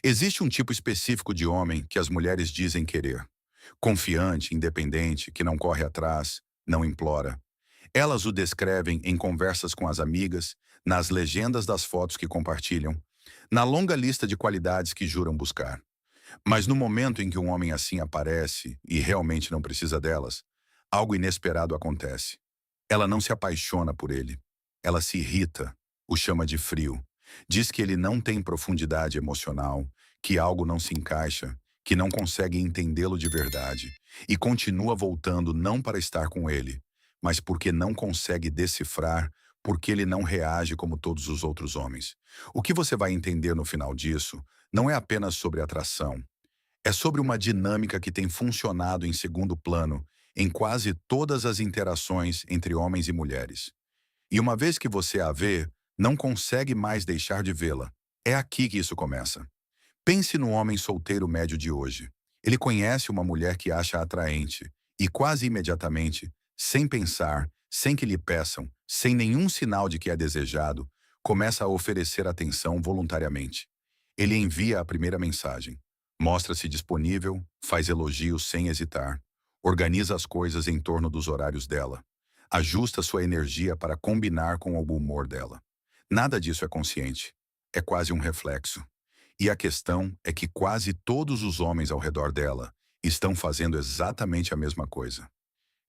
Existe um tipo específico de homem que as mulheres dizem querer. Confiante, independente, que não corre atrás, não implora. Elas o descrevem em conversas com as amigas, nas legendas das fotos que compartilham, na longa lista de qualidades que juram buscar. Mas no momento em que um homem assim aparece e realmente não precisa delas, algo inesperado acontece. Ela não se apaixona por ele. Ela se irrita, o chama de frio. Diz que ele não tem profundidade emocional, que algo não se encaixa, que não consegue entendê-lo de verdade. E continua voltando não para estar com ele, mas porque não consegue decifrar porque ele não reage como todos os outros homens. O que você vai entender no final disso não é apenas sobre atração, é sobre uma dinâmica que tem funcionado em segundo plano em quase todas as interações entre homens e mulheres. E uma vez que você a vê, não consegue mais deixar de vê-la. É aqui que isso começa. Pense no homem solteiro médio de hoje. Ele conhece uma mulher que acha atraente e quase imediatamente, sem pensar, sem que lhe peçam, sem nenhum sinal de que é desejado, começa a oferecer atenção voluntariamente. Ele envia a primeira mensagem, mostra-se disponível, faz elogios sem hesitar, organiza as coisas em torno dos horários dela, ajusta sua energia para combinar com o humor dela. Nada disso é consciente, é quase um reflexo. E a questão é que quase todos os homens ao redor dela estão fazendo exatamente a mesma coisa.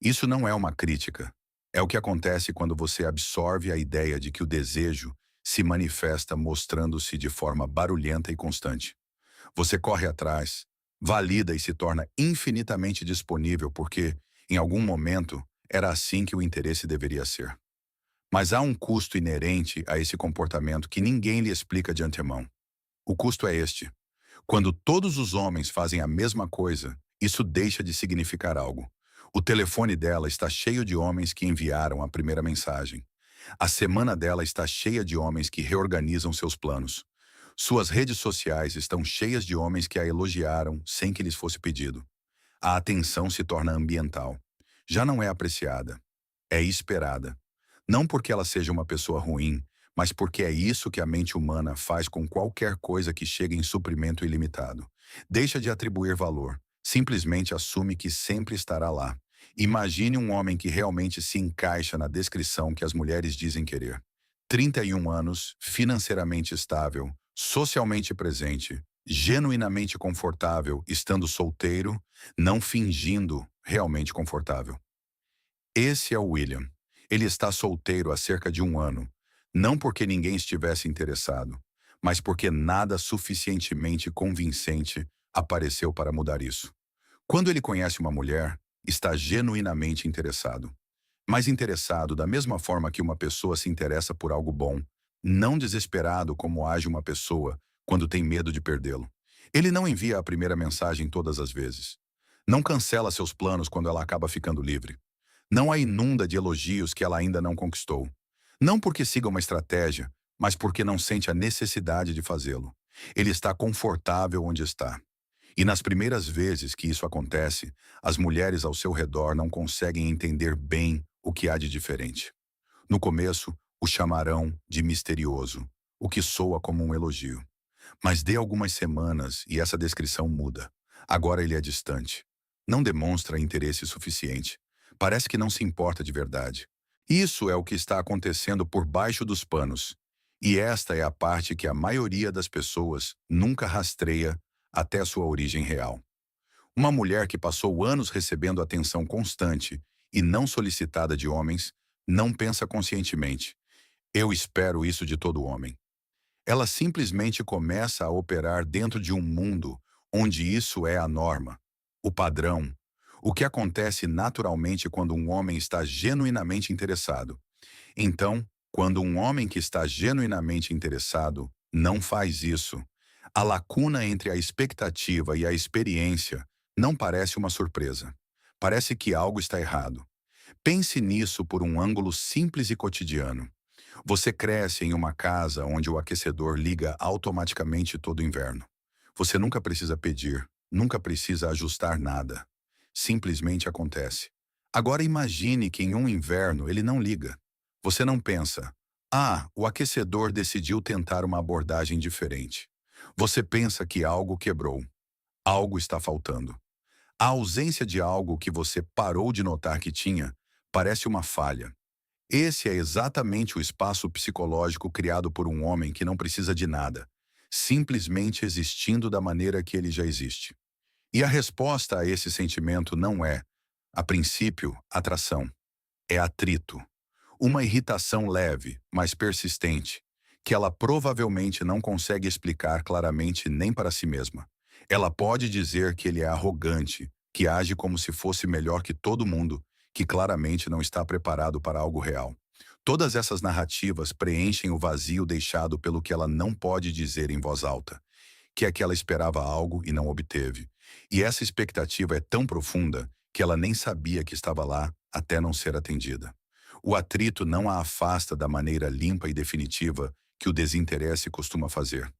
Isso não é uma crítica. É o que acontece quando você absorve a ideia de que o desejo se manifesta mostrando-se de forma barulhenta e constante. Você corre atrás, valida e se torna infinitamente disponível porque, em algum momento, era assim que o interesse deveria ser. Mas há um custo inerente a esse comportamento que ninguém lhe explica de antemão. O custo é este. Quando todos os homens fazem a mesma coisa, isso deixa de significar algo. O telefone dela está cheio de homens que enviaram a primeira mensagem. A semana dela está cheia de homens que reorganizam seus planos. Suas redes sociais estão cheias de homens que a elogiaram sem que lhes fosse pedido. A atenção se torna ambiental. Já não é apreciada. É esperada. Não porque ela seja uma pessoa ruim, mas porque é isso que a mente humana faz com qualquer coisa que chega em suprimento ilimitado. Deixa de atribuir valor. Simplesmente assume que sempre estará lá. Imagine um homem que realmente se encaixa na descrição que as mulheres dizem querer. 31 anos, financeiramente estável, socialmente presente, genuinamente confortável, estando solteiro, não fingindo realmente confortável. Esse é o William. Ele está solteiro há cerca de um ano, não porque ninguém estivesse interessado, mas porque nada suficientemente convincente apareceu para mudar isso. Quando ele conhece uma mulher, está genuinamente interessado. Mas interessado da mesma forma que uma pessoa se interessa por algo bom, não desesperado como age uma pessoa quando tem medo de perdê-lo. Ele não envia a primeira mensagem todas as vezes. Não cancela seus planos quando ela acaba ficando livre. Não a inunda de elogios que ela ainda não conquistou. Não porque siga uma estratégia, mas porque não sente a necessidade de fazê-lo. Ele está confortável onde está. E nas primeiras vezes que isso acontece, as mulheres ao seu redor não conseguem entender bem o que há de diferente. No começo, o chamarão de misterioso, o que soa como um elogio. Mas dê algumas semanas e essa descrição muda. Agora ele é distante. Não demonstra interesse suficiente. Parece que não se importa de verdade. Isso é o que está acontecendo por baixo dos panos. E esta é a parte que a maioria das pessoas nunca rastreia até sua origem real. Uma mulher que passou anos recebendo atenção constante e não solicitada de homens, não pensa conscientemente. Eu espero isso de todo homem. Ela simplesmente começa a operar dentro de um mundo onde isso é a norma, o padrão, o que acontece naturalmente quando um homem está genuinamente interessado. Então, quando um homem que está genuinamente interessado não faz isso, a lacuna entre a expectativa e a experiência não parece uma surpresa. Parece que algo está errado. Pense nisso por um ângulo simples e cotidiano. Você cresce em uma casa onde o aquecedor liga automaticamente todo inverno. Você nunca precisa pedir, nunca precisa ajustar nada. Simplesmente acontece. Agora imagine que em um inverno ele não liga. Você não pensa, ah, o aquecedor decidiu tentar uma abordagem diferente. Você pensa que algo quebrou, algo está faltando. A ausência de algo que você parou de notar que tinha parece uma falha. Esse é exatamente o espaço psicológico criado por um homem que não precisa de nada, simplesmente existindo da maneira que ele já existe. E a resposta a esse sentimento não é, a princípio, atração. É atrito. Uma irritação leve, mas persistente, que ela provavelmente não consegue explicar claramente nem para si mesma. Ela pode dizer que ele é arrogante, que age como se fosse melhor que todo mundo, que claramente não está preparado para algo real. Todas essas narrativas preenchem o vazio deixado pelo que ela não pode dizer em voz alta, que é que ela esperava algo e não obteve. E essa expectativa é tão profunda que ela nem sabia que estava lá até não ser atendida. O atrito não a afasta da maneira limpa e definitiva que o desinteresse costuma fazer.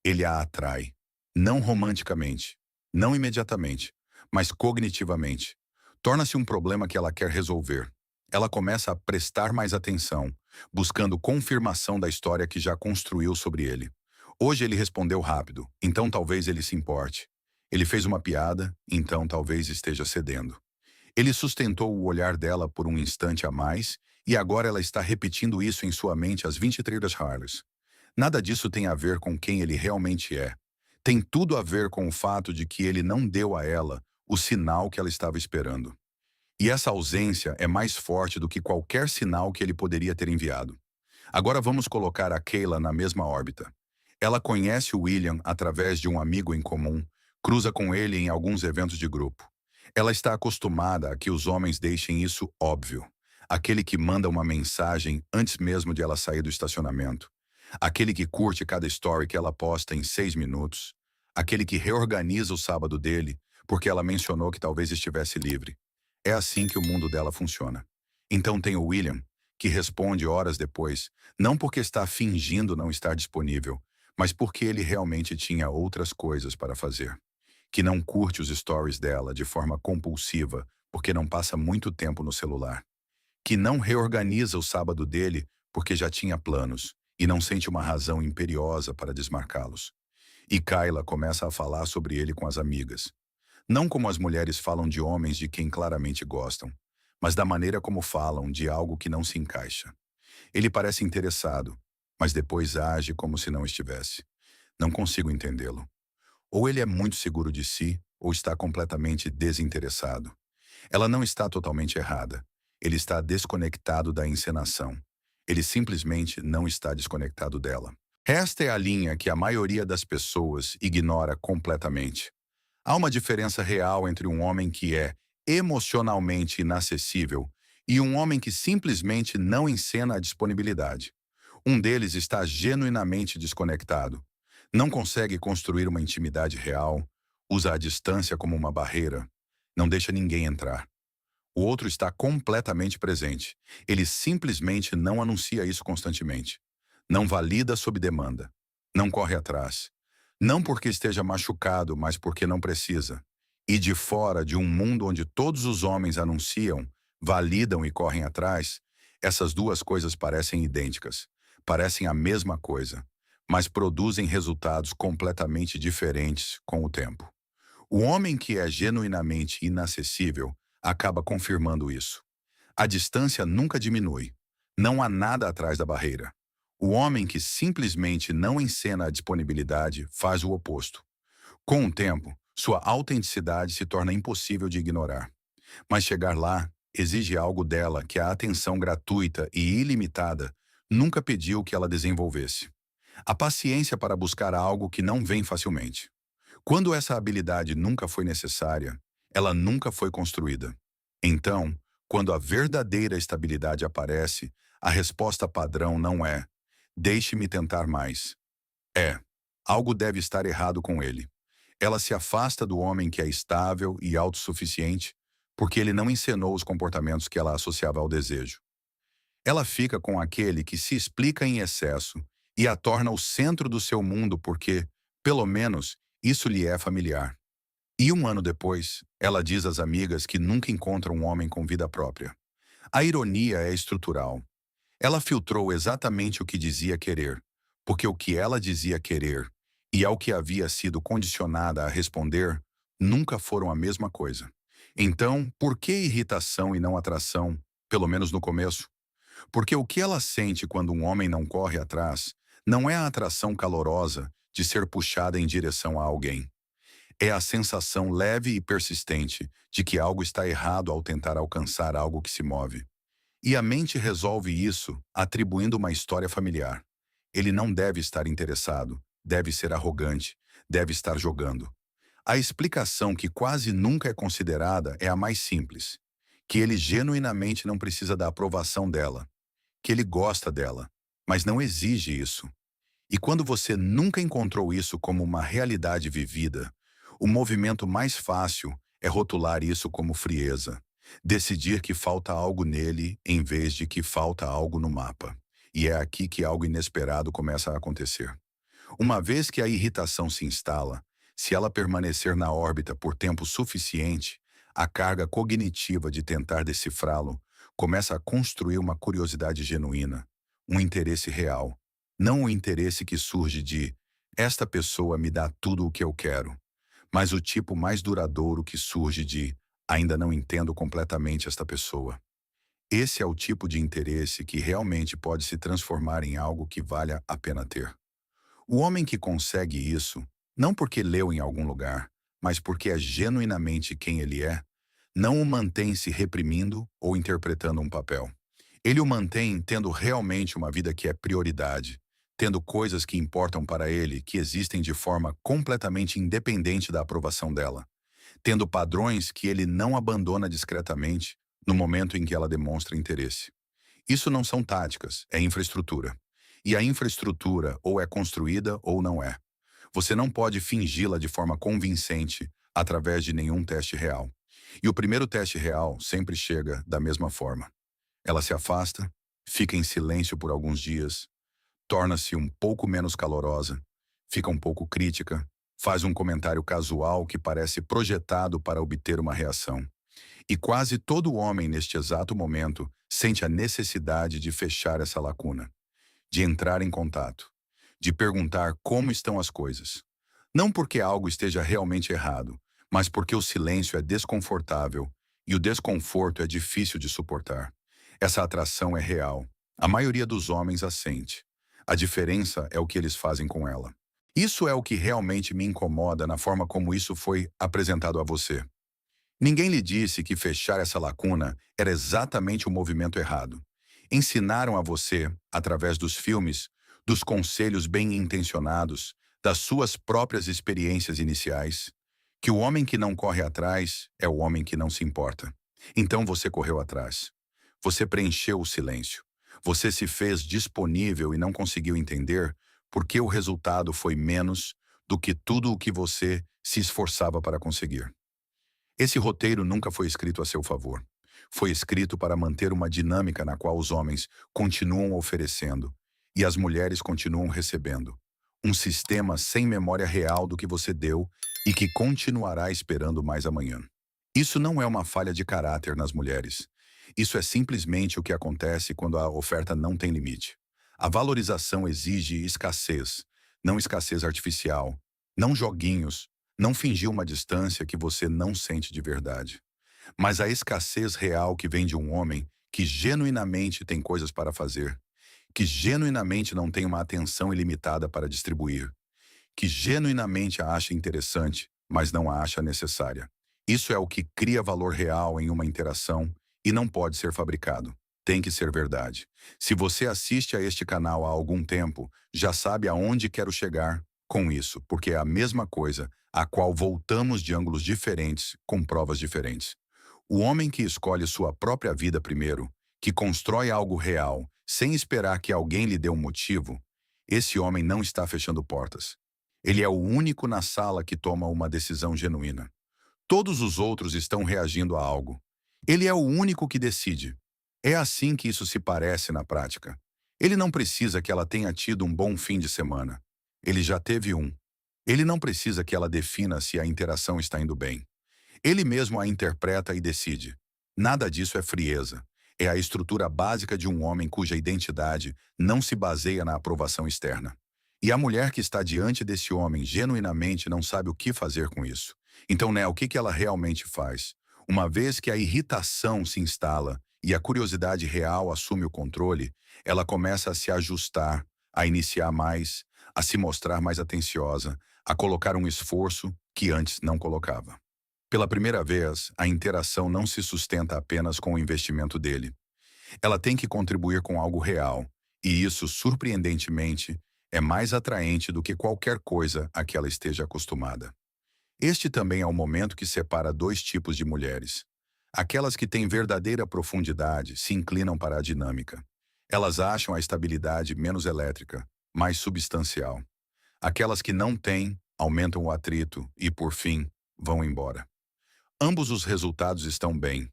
Ele a atrai. Não romanticamente, não imediatamente, mas cognitivamente. Torna-se um problema que ela quer resolver. Ela começa a prestar mais atenção, buscando confirmação da história que já construiu sobre ele. Hoje ele respondeu rápido, então talvez ele se importe. Ele fez uma piada, então talvez esteja cedendo. Ele sustentou o olhar dela por um instante a mais, e agora ela está repetindo isso em sua mente às 23 Harleys. Nada disso tem a ver com quem ele realmente é. Tem tudo a ver com o fato de que ele não deu a ela o sinal que ela estava esperando. E essa ausência é mais forte do que qualquer sinal que ele poderia ter enviado. Agora vamos colocar a Kayla na mesma órbita. Ela conhece o William através de um amigo em comum, cruza com ele em alguns eventos de grupo. Ela está acostumada a que os homens deixem isso óbvio. Aquele que manda uma mensagem antes mesmo de ela sair do estacionamento. Aquele que curte cada story que ela posta em 6 minutos. Aquele que reorganiza o sábado dele porque ela mencionou que talvez estivesse livre. É assim que o mundo dela funciona. Então tem o William, que responde horas depois, não porque está fingindo não estar disponível, mas porque ele realmente tinha outras coisas para fazer. Que não curte os stories dela de forma compulsiva, porque não passa muito tempo no celular. Que não reorganiza o sábado dele, porque já tinha planos, e não sente uma razão imperiosa para desmarcá-los. E Kayla começa a falar sobre ele com as amigas. Não como as mulheres falam de homens de quem claramente gostam, mas da maneira como falam de algo que não se encaixa. Ele parece interessado, mas depois age como se não estivesse. Não consigo entendê-lo. Ou ele é muito seguro de si, ou está completamente desinteressado. Ela não está totalmente errada. Ele está desconectado da encenação. Ele simplesmente não está desconectado dela. Esta é a linha que a maioria das pessoas ignora completamente. Há uma diferença real entre um homem que é emocionalmente inacessível e um homem que simplesmente não encena a disponibilidade. Um deles está genuinamente desconectado. Não consegue construir uma intimidade real, usa a distância como uma barreira, não deixa ninguém entrar. O outro está completamente presente. Ele simplesmente não anuncia isso constantemente. Não valida sob demanda. Não corre atrás. Não porque esteja machucado, mas porque não precisa. E de fora de um mundo onde todos os homens anunciam, validam e correm atrás, essas duas coisas parecem idênticas. Parecem a mesma coisa, mas produzem resultados completamente diferentes com o tempo. O homem que é genuinamente inacessível acaba confirmando isso. A distância nunca diminui. Não há nada atrás da barreira. O homem que simplesmente não encena a disponibilidade faz o oposto. Com o tempo, sua autenticidade se torna impossível de ignorar. Mas chegar lá exige algo dela que a atenção gratuita e ilimitada nunca pediu que ela desenvolvesse. A paciência para buscar algo que não vem facilmente. Quando essa habilidade nunca foi necessária, ela nunca foi construída. Então, quando a verdadeira estabilidade aparece, a resposta padrão não é "deixe-me tentar mais". É, algo deve estar errado com ele. Ela se afasta do homem que é estável e autossuficiente porque ele não encenou os comportamentos que ela associava ao desejo. Ela fica com aquele que se explica em excesso e a torna o centro do seu mundo porque, pelo menos, isso lhe é familiar. E um ano depois, ela diz às amigas que nunca encontra um homem com vida própria. A ironia é estrutural. Ela filtrou exatamente o que dizia querer, porque o que ela dizia querer e ao que havia sido condicionada a responder nunca foram a mesma coisa. Então, por que irritação e não atração, pelo menos no começo? Porque o que ela sente quando um homem não corre atrás não é a atração calorosa de ser puxada em direção a alguém. É a sensação leve e persistente de que algo está errado ao tentar alcançar algo que se move. E a mente resolve isso atribuindo uma história familiar. Ele não deve estar interessado, deve ser arrogante, deve estar jogando. A explicação que quase nunca é considerada é a mais simples, que ele genuinamente não precisa da aprovação dela, que ele gosta dela, mas não exige isso. E quando você nunca encontrou isso como uma realidade vivida, o movimento mais fácil é rotular isso como frieza. Decidir que falta algo nele em vez de que falta algo no mapa. E é aqui que algo inesperado começa a acontecer. Uma vez que a irritação se instala, se ela permanecer na órbita por tempo suficiente, a carga cognitiva de tentar decifrá-lo começa a construir uma curiosidade genuína, um interesse real, não o interesse que surge de esta pessoa me dá tudo o que eu quero, mas o tipo mais duradouro que surge de ainda não entendo completamente esta pessoa. Esse é o tipo de interesse que realmente pode se transformar em algo que valha a pena ter. O homem que consegue isso, não porque leu em algum lugar, mas porque é genuinamente quem ele é, não o mantém se reprimindo ou interpretando um papel. Ele o mantém tendo realmente uma vida que é prioridade, tendo coisas que importam para ele que existem de forma completamente independente da aprovação dela, tendo padrões que ele não abandona discretamente no momento em que ela demonstra interesse. Isso não são táticas, é infraestrutura. E a infraestrutura ou é construída ou não é. Você não pode fingi-la de forma convincente através de nenhum teste real. E o primeiro teste real sempre chega da mesma forma. Ela se afasta, fica em silêncio por alguns dias, torna-se um pouco menos calorosa, fica um pouco crítica, faz um comentário casual que parece projetado para obter uma reação. E quase todo homem neste exato momento sente a necessidade de fechar essa lacuna, de entrar em contato, de perguntar como estão as coisas. Não porque algo esteja realmente errado, mas porque o silêncio é desconfortável e o desconforto é difícil de suportar. Essa atração é real. A maioria dos homens a sente. A diferença é o que eles fazem com ela. Isso é o que realmente me incomoda na forma como isso foi apresentado a você. Ninguém lhe disse que fechar essa lacuna era exatamente o movimento errado. Ensinaram a você, através dos filmes, dos conselhos bem-intencionados, das suas próprias experiências iniciais, que o homem que não corre atrás é o homem que não se importa. Então você correu atrás. Você preencheu o silêncio. Você se fez disponível e não conseguiu entender porque o resultado foi menos do que tudo o que você se esforçava para conseguir. Esse roteiro nunca foi escrito a seu favor. Foi escrito para manter uma dinâmica na qual os homens continuam oferecendo e as mulheres continuam recebendo. Um sistema sem memória real do que você deu e que continuará esperando mais amanhã. Isso não é uma falha de caráter nas mulheres. Isso é simplesmente o que acontece quando a oferta não tem limite. A valorização exige escassez, não escassez artificial, não joguinhos, não fingir uma distância que você não sente de verdade. Mas a escassez real que vem de um homem que genuinamente tem coisas para fazer, que genuinamente não tem uma atenção ilimitada para distribuir, que genuinamente a acha interessante, mas não a acha necessária. Isso é o que cria valor real em uma interação e não pode ser fabricado. Tem que ser verdade. Se você assiste a este canal há algum tempo, já sabe aonde quero chegar com isso, porque é a mesma coisa, a qual voltamos de ângulos diferentes, com provas diferentes. O homem que escolhe sua própria vida primeiro, que constrói algo real, sem esperar que alguém lhe dê um motivo, esse homem não está fechando portas. Ele é o único na sala que toma uma decisão genuína. Todos os outros estão reagindo a algo. Ele é o único que decide. É assim que isso se parece na prática. Ele não precisa que ela tenha tido um bom fim de semana. Ele já teve um. Ele não precisa que ela defina se a interação está indo bem. Ele mesmo a interpreta e decide. Nada disso é frieza. É a estrutura básica de um homem cuja identidade não se baseia na aprovação externa. E a mulher que está diante desse homem genuinamente não sabe o que fazer com isso. Então, né, o que que ela realmente faz? Uma vez que a irritação se instala e a curiosidade real assume o controle, ela começa a se ajustar, a iniciar mais, a se mostrar mais atenciosa, a colocar um esforço que antes não colocava. Pela primeira vez, a interação não se sustenta apenas com o investimento dele. Ela tem que contribuir com algo real, e isso, surpreendentemente, é mais atraente do que qualquer coisa a que ela esteja acostumada. Este também é o momento que separa dois tipos de mulheres. Aquelas que têm verdadeira profundidade se inclinam para a dinâmica. Elas acham a estabilidade menos elétrica, mais substancial. Aquelas que não têm, aumentam o atrito e, por fim, vão embora. Ambos os resultados estão bem.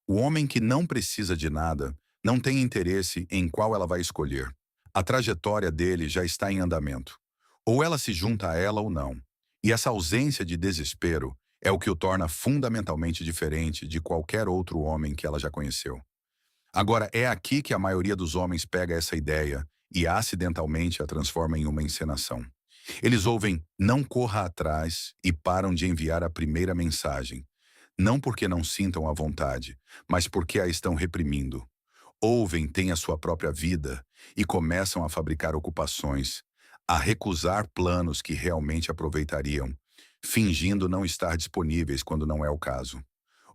O homem que não precisa de nada não tem interesse em qual ela vai escolher. A trajetória dele já está em andamento. Ou ela se junta a ela ou não. E essa ausência de desespero é o que o torna fundamentalmente diferente de qualquer outro homem que ela já conheceu. Agora, é aqui que a maioria dos homens pega essa ideia e acidentalmente a transforma em uma encenação. Eles ouvem "não corra atrás" e param de enviar a primeira mensagem. Não porque não sintam a vontade, mas porque a estão reprimindo. Ouvem, têm a sua própria vida e começam a fabricar ocupações, a recusar planos que realmente aproveitariam, fingindo não estar disponíveis quando não é o caso.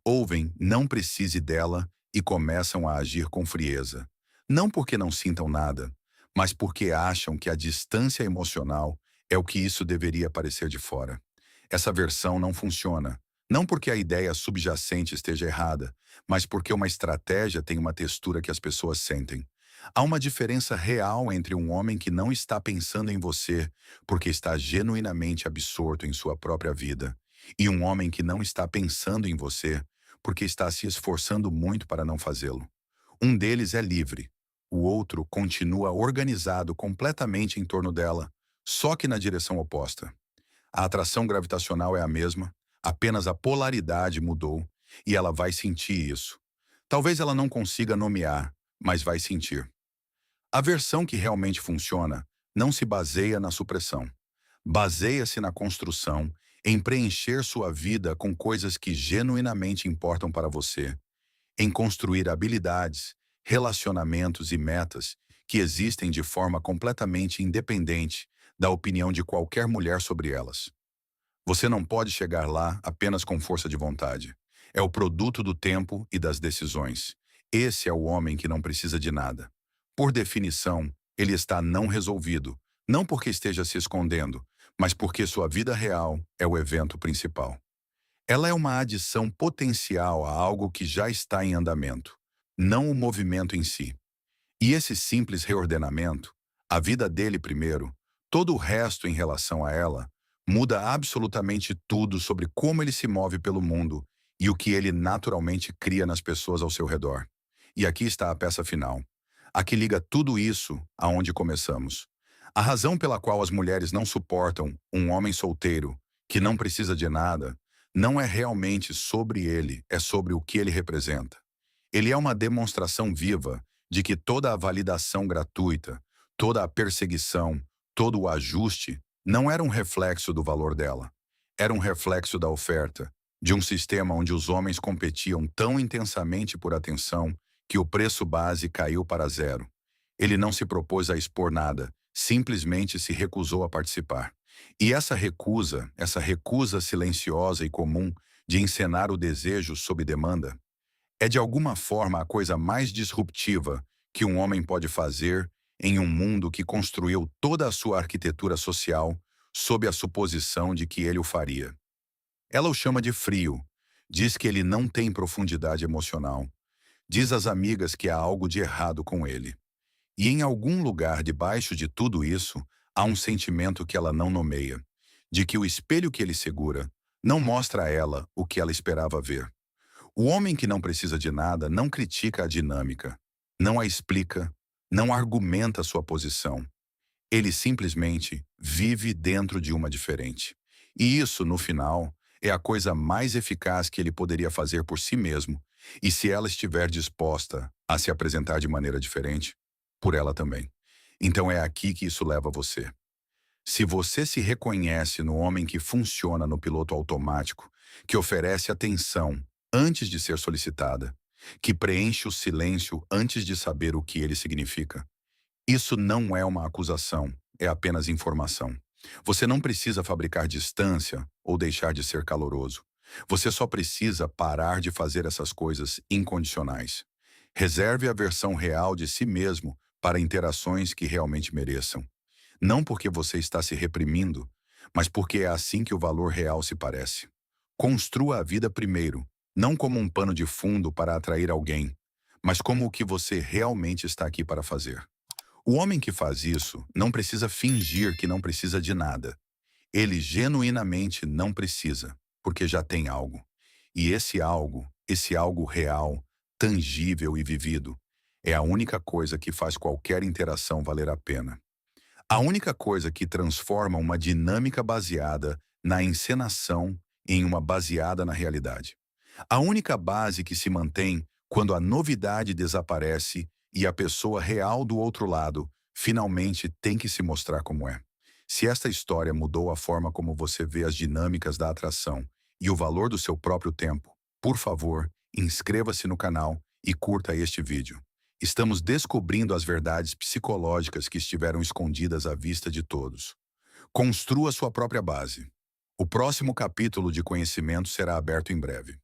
Ouvem, não precise dela e começam a agir com frieza. Não porque não sintam nada, mas porque acham que a distância emocional é o que isso deveria parecer de fora. Essa versão não funciona. Não porque a ideia subjacente esteja errada, mas porque uma estratégia tem uma textura que as pessoas sentem. Há uma diferença real entre um homem que não está pensando em você porque está genuinamente absorto em sua própria vida e um homem que não está pensando em você porque está se esforçando muito para não fazê-lo. Um deles é livre, o outro continua organizado completamente em torno dela, só que na direção oposta. A atração gravitacional é a mesma, apenas a polaridade mudou e ela vai sentir isso. Talvez ela não consiga nomear, mas vai sentir. A versão que realmente funciona não se baseia na supressão. Baseia-se na construção, em preencher sua vida com coisas que genuinamente importam para você, em construir habilidades, relacionamentos e metas que existem de forma completamente independente da opinião de qualquer mulher sobre elas. Você não pode chegar lá apenas com força de vontade. É o produto do tempo e das decisões. Esse é o homem que não precisa de nada. Por definição, ele está não resolvido, não porque esteja se escondendo, mas porque sua vida real é o evento principal. Ela é uma adição potencial a algo que já está em andamento, não o movimento em si. E esse simples reordenamento, a vida dele primeiro, todo o resto em relação a ela, muda absolutamente tudo sobre como ele se move pelo mundo e o que ele naturalmente cria nas pessoas ao seu redor. E aqui está a peça final. A que liga tudo isso aonde começamos. A razão pela qual as mulheres não suportam um homem solteiro, que não precisa de nada, não é realmente sobre ele, é sobre o que ele representa. Ele é uma demonstração viva de que toda a validação gratuita, toda a perseguição, todo o ajuste não era um reflexo do valor dela. Era um reflexo da oferta, de um sistema onde os homens competiam tão intensamente por atenção que o preço base caiu para zero. Ele não se propôs a expor nada, simplesmente se recusou a participar. E essa recusa silenciosa e comum de encenar o desejo sob demanda, é de alguma forma a coisa mais disruptiva que um homem pode fazer em um mundo que construiu toda a sua arquitetura social sob a suposição de que ele o faria. Ela o chama de frio, diz que ele não tem profundidade emocional, diz às amigas que há algo de errado com ele. E em algum lugar debaixo de tudo isso, há um sentimento que ela não nomeia, de que o espelho que ele segura não mostra a ela o que ela esperava ver. O homem que não precisa de nada não critica a dinâmica, não a explica, não argumenta sua posição. Ele simplesmente vive dentro de uma diferente. E isso, no final, é a coisa mais eficaz que ele poderia fazer por si mesmo, e se ela estiver disposta a se apresentar de maneira diferente, por ela também. Então é aqui que isso leva você. Se você se reconhece no homem que funciona no piloto automático, que oferece atenção antes de ser solicitada, que preenche o silêncio antes de saber o que ele significa, isso não é uma acusação, é apenas informação. Você não precisa fabricar distância ou deixar de ser caloroso. Você só precisa parar de fazer essas coisas incondicionais. Reserve a versão real de si mesmo para interações que realmente mereçam. Não porque você está se reprimindo, mas porque é assim que o valor real se parece. Construa a vida primeiro, não como um pano de fundo para atrair alguém, mas como o que você realmente está aqui para fazer. O homem que faz isso não precisa fingir que não precisa de nada. Ele genuinamente não precisa, porque já tem algo. E esse algo real, tangível e vivido, é a única coisa que faz qualquer interação valer a pena. A única coisa que transforma uma dinâmica baseada na encenação em uma baseada na realidade. A única base que se mantém quando a novidade desaparece e a pessoa real do outro lado finalmente tem que se mostrar como é. Se esta história mudou a forma como você vê as dinâmicas da atração e o valor do seu próprio tempo, por favor, inscreva-se no canal e curta este vídeo. Estamos descobrindo as verdades psicológicas que estiveram escondidas à vista de todos. Construa sua própria base. O próximo capítulo de conhecimento será aberto em breve.